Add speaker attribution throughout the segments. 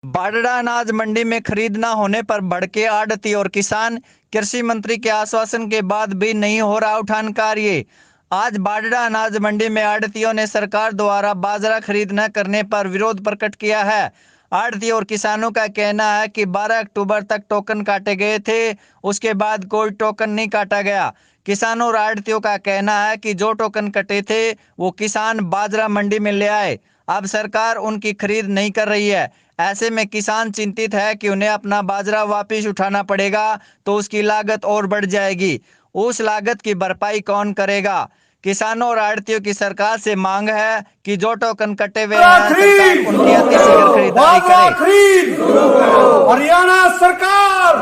Speaker 1: बाडड़ा अनाज मंडी में खरीद न होने पर भड़के आढ़ती और किसान। कृषि मंत्री के आश्वासन के बाद भी नहीं हो रहा उठान कार्य। आज बाडड़ा अनाज मंडी में आढ़तियों ने सरकार द्वारा बाजरा खरीद न करने पर विरोध प्रकट किया है। आढ़ती और किसानों का कहना है कि 12 अक्टूबर तक टोकन काटे गए थे, उसके बाद कोई टोकन नहीं काटा गया। किसानों और आढ़तियों का कहना है कि जो टोकन कटे थे वो किसान बाजरा मंडी में ले आए, अब सरकार उनकी खरीद नहीं कर रही है। ऐसे में किसान चिंतित है कि उन्हें अपना बाजरा वापस उठाना पड़ेगा तो उसकी लागत और बढ़ जाएगी। उस लागत की भरपाई कौन करेगा? किसानों और आढ़तियों की सरकार से मांग है कि जो टोकन कटे हुए हैं सरकार उनकी अतिशीघ्र खरीदारी करे।
Speaker 2: हरियाणा सरकार,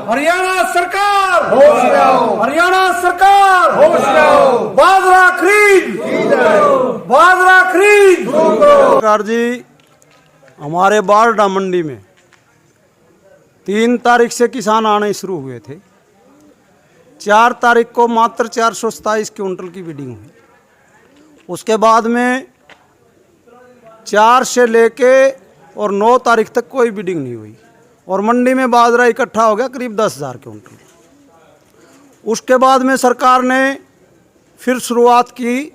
Speaker 2: हरियाणा सरकार, हरियाणा सरकार, बाजरा खरीद, बाजरा खरीद।
Speaker 3: सरकार जी, हमारे बारडा मंडी में 3 तारीख से किसान आने शुरू हुए थे। 4 तारीख को मात्र 427 क्विंटल की बिडिंग हुई। उसके बाद में 4 से लेके और 9 तारीख तक कोई बिडिंग नहीं हुई और मंडी में बाजरा इकट्ठा हो गया करीब 10,000 क्विंटल। उसके बाद में सरकार ने फिर शुरुआत की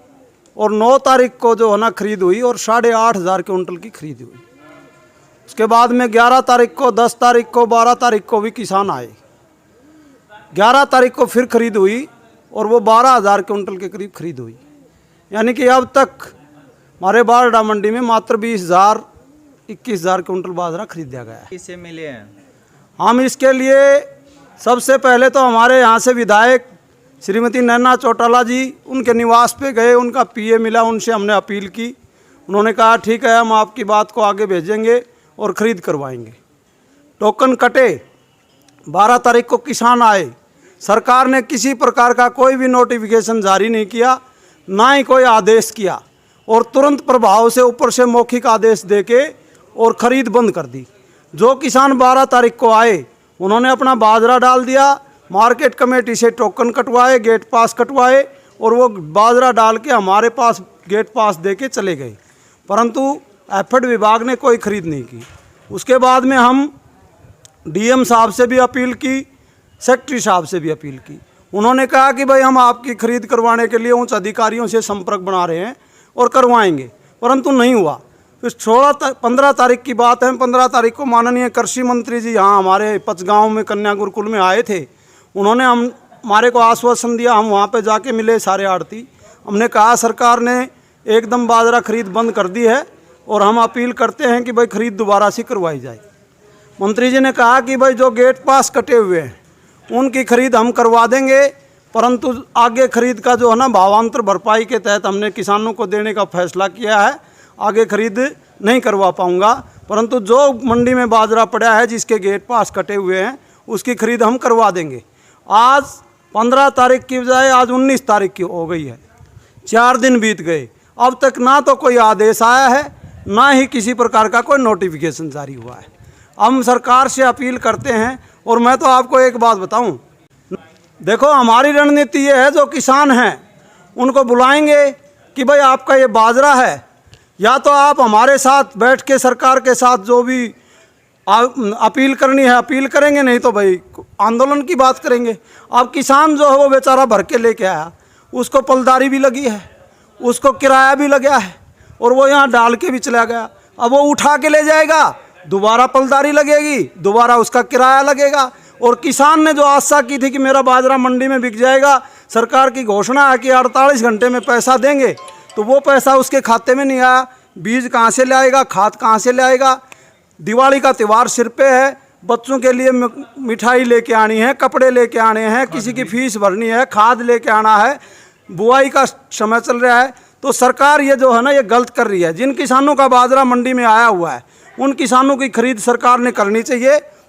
Speaker 3: और 9 तारीख को जो है ना खरीद हुई और 8,500 क्विंटल की खरीद हुई। उसके बाद में 11 तारीख को, 10 तारीख को, 12 तारीख को भी किसान आए। 11 तारीख को फिर खरीद हुई और वो 12,000 क्विंटल के करीब खरीद हुई। यानी कि अब तक हमारे बारडा मंडी में मात्र 20,000 21,000 क्विंटल बाजरा खरीदा गया है।
Speaker 1: किससे मिले हैं
Speaker 3: हम इसके लिए सबसे पहले तो हमारे यहाँ से विधायक श्रीमती नैना चौटाला जी, उनके निवास पे गए, उनका पीए मिला, उनसे हमने अपील की। उन्होंने कहा ठीक है, हम आपकी बात को आगे भेजेंगे और ख़रीद करवाएंगे। टोकन कटे, 12 तारीख को किसान आए। सरकार ने किसी प्रकार का कोई भी नोटिफिकेशन जारी नहीं किया, ना ही कोई आदेश किया और तुरंत प्रभाव से ऊपर से मौखिक आदेश देके और ख़रीद बंद कर दी। जो किसान 12 तारीख को आए उन्होंने अपना बाजरा डाल दिया, मार्केट कमेटी से टोकन कटवाए, गेट पास कटवाए और वो बाजरा डाल के हमारे पास गेट पास दे के चले गए, परंतु एफएड विभाग ने कोई खरीद नहीं की। उसके बाद में हम डीएम साहब से भी अपील की, सेक्रेटरी साहब से भी अपील की। उन्होंने कहा कि भाई हम आपकी खरीद करवाने के लिए उच्च अधिकारियों से संपर्क बना रहे हैं और करवाएंगे, परंतु नहीं हुआ। फिर 15 तारीख की बात है, 15 तारीख को माननीय कृषि मंत्री जी यहाँ हमारे पचगांव में कन्या गुरुकुल में आए थे। उन्होंने हमारे को आश्वासन दिया, हम वहाँ पे जाके मिले सारे आढ़ती। हमने कहा सरकार ने एकदम बाजरा खरीद बंद कर दी है और हम अपील करते हैं कि भाई खरीद दोबारा से करवाई जाए। मंत्री जी ने कहा कि भाई जो गेट पास कटे हुए हैं उनकी खरीद हम करवा देंगे, परंतु आगे खरीद का जो है ना भावांतर भरपाई के तहत हमने किसानों को देने का फैसला किया है, आगे खरीद नहीं करवा पाऊंगा, परंतु जो मंडी में बाजरा पड़ा है जिसके गेट पास कटे हुए हैं उसकी खरीद हम करवा देंगे। आज 15 तारीख की बजाय आज 19 तारीख की हो गई है, 4 दिन बीत गए, अब तक ना तो कोई आदेश आया है, ना ही किसी प्रकार का कोई नोटिफिकेशन जारी हुआ है। हम सरकार से अपील करते हैं और मैं तो आपको एक बात बताऊं, देखो हमारी रणनीति ये है, जो किसान हैं उनको बुलाएंगे कि भाई आपका ये बाजरा है, या तो आप हमारे साथ बैठ के सरकार के साथ जो भी अपील करनी है अपील करेंगे, नहीं तो भाई आंदोलन की बात करेंगे। अब किसान जो है वो बेचारा भर के लेके आया, उसको पलदारी भी लगी है, उसको किराया भी लगा है और वो यहाँ डाल के भी चला गया। अब वो उठा के ले जाएगा, दोबारा पलदारी लगेगी, दोबारा उसका किराया लगेगा। और किसान ने जो आशा की थी कि मेरा बाजरा मंडी में बिक जाएगा, सरकार की घोषणा है कि 48 घंटे में पैसा देंगे, तो वो पैसा उसके खाते में नहीं आया। बीज कहाँ से लाएगा, खाद कहाँ से लाएगा? दिवाली का त्यौहार सिर पे है, बच्चों के लिए मिठाई लेके आनी है, कपड़े लेके आने हैं, किसी की फीस भरनी है, खाद लेके आना है, बुआई का समय चल रहा है। तो सरकार ये जो है ना ये गलत कर रही है। जिन किसानों का बाजरा मंडी में आया हुआ है उन किसानों की खरीद सरकार ने करनी चाहिए।